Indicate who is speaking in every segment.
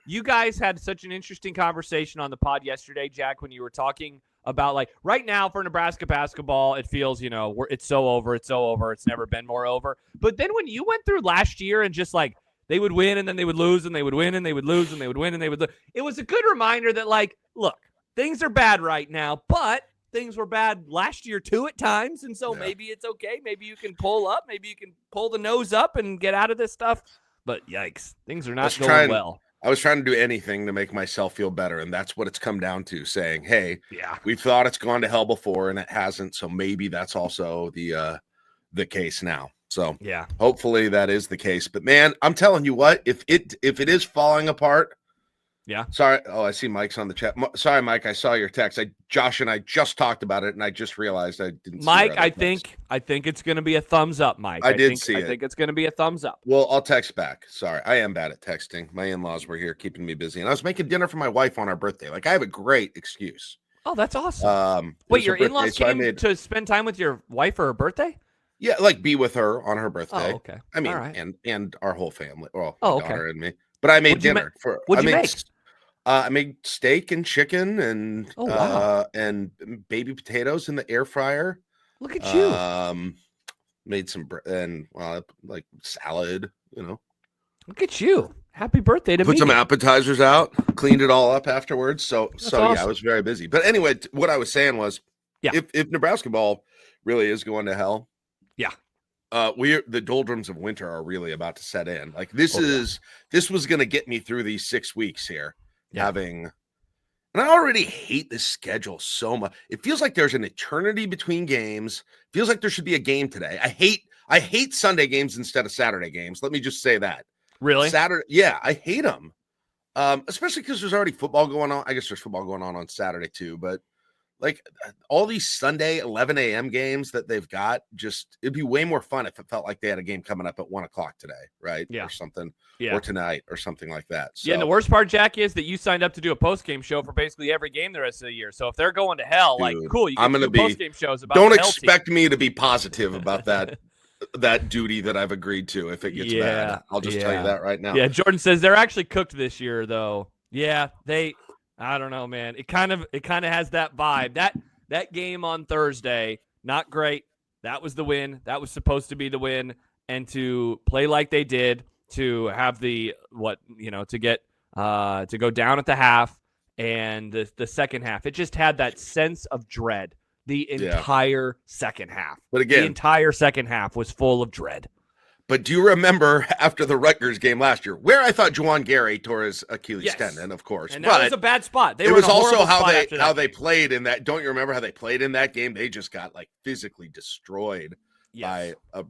Speaker 1: you guys had such an interesting conversation on the pod yesterday, Jack, when you were talking about, like, right now for Nebraska basketball, it feels, it's so over. It's so over. It's never been more over. But then when you went through last year and just, like, they would win and then they would lose and they would win and they would lose and they would win and they would lose, it was a good reminder that, like, look, things are bad right now, but things were bad last year too at times, and so maybe it's okay. Maybe you can pull up. Maybe you can pull the nose up and get out of this stuff. But yikes, things are not going well.
Speaker 2: I was trying to do anything to make myself feel better, and that's what it's come down to, saying, hey, we've thought it's gone to hell before, and it hasn't, so maybe that's also the case now. So hopefully that is the case. But, man, I'm telling you what, if it is falling apart, sorry. Oh, I see Mike's on the chat. Sorry, Mike. I saw your text. Josh and I just talked about it, and I just realized I didn't.
Speaker 1: Mike, I think it's going to be a thumbs up, Mike.
Speaker 2: I think
Speaker 1: it's going to be a thumbs up.
Speaker 2: Well, I'll text back. Sorry, I am bad at texting. My in-laws were here keeping me busy, and I was making dinner for my wife on our birthday. Like, I have a great excuse.
Speaker 1: Oh, that's awesome. Wait, your in-laws came to spend time with your wife for her birthday?
Speaker 2: Yeah, like be with her on her birthday.
Speaker 1: Oh, okay.
Speaker 2: I mean, and our whole family. Well,
Speaker 1: my
Speaker 2: daughter and me. But I made dinner for.
Speaker 1: What'd you make?
Speaker 2: I made steak and chicken and and baby potatoes in the air fryer.
Speaker 1: Look at you.
Speaker 2: Made some like salad,
Speaker 1: Look at you. Happy birthday to me.
Speaker 2: Put some appetizers out, cleaned it all up afterwards. So awesome. Yeah, I was very busy. But anyway, what I was saying was if Nebraska ball really is going to hell, the doldrums of winter are really about to set in. Like this was going to get me through these 6 weeks here. And I already hate this schedule so much. It feels like there's an eternity between games. Feels like there should be a game today. I hate Sunday games instead of Saturday games. Let me just say that.
Speaker 1: Really?
Speaker 2: Saturday, yeah, I hate them. Especially because there's already football going on. I guess there's football going on Saturday too, but like all these Sunday 11 a.m. games that they've got, it'd be way more fun if it felt like they had a game coming up at 1 o'clock today, right?
Speaker 1: Yeah.
Speaker 2: Or something, or tonight or something like that. So,
Speaker 1: and the worst part, Jack, is that you signed up to do a post-game show for basically every game the rest of the year. So if they're going to hell, cool, you can do post-game shows about
Speaker 2: Don't expect me to be positive about that. That duty that I've agreed to if it gets bad. I'll just tell you that right now.
Speaker 1: Yeah, Jordan says they're actually cooked this year, though. Yeah, I don't know, man. It kind of has that vibe. That game on Thursday, not great. That was the win. That was supposed to be the win. And to play like they did, to have to go down at the half and the second half, it just had that sense of dread. The entire second half.
Speaker 2: But again,
Speaker 1: the entire second half was full of dread.
Speaker 2: But do you remember after the Rutgers game last year, where I thought Juwan Gary tore his Achilles tendon, of course.
Speaker 1: And that was a bad spot.
Speaker 2: It was also how they played in that. Don't you remember how they played in that game? They just got like physically destroyed by a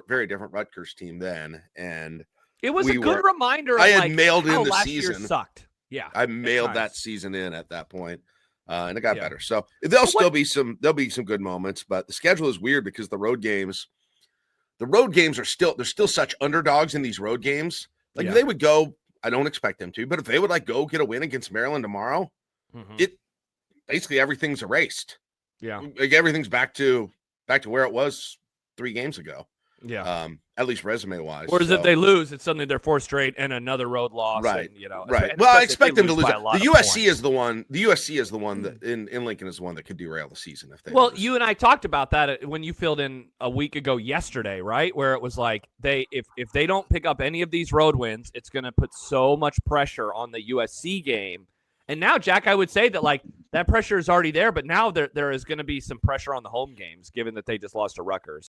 Speaker 2: very different Rutgers team then. And
Speaker 1: it was a good reminder.
Speaker 2: I had mailed in the season.
Speaker 1: Year sucked. Yeah,
Speaker 2: I mailed that season in at that point. And it got better. So there'll be some good moments, but the schedule is weird because the road games are still such underdogs in these road games. Like if they would go, I don't expect them to, but if they would go get a win against Maryland tomorrow, it basically everything's erased.
Speaker 1: Yeah.
Speaker 2: Like everything's back to where it was 3 games ago.
Speaker 1: Yeah.
Speaker 2: At least resume wise.
Speaker 1: Or if they lose, it's suddenly their 4th straight and another road loss.
Speaker 2: Right.
Speaker 1: And,
Speaker 2: right. Well, I expect them to lose. The USC is the one. The USC is the one that in Lincoln is the one that could derail the season if they.
Speaker 1: Well,
Speaker 2: lose.
Speaker 1: You and I talked about that when you filled in a week ago yesterday, right? Where it was like if they don't pick up any of these road wins, it's going to put so much pressure on the USC game. And now, Jack, I would say that that pressure is already there, but now there is going to be some pressure on the home games, given that they just lost to Rutgers.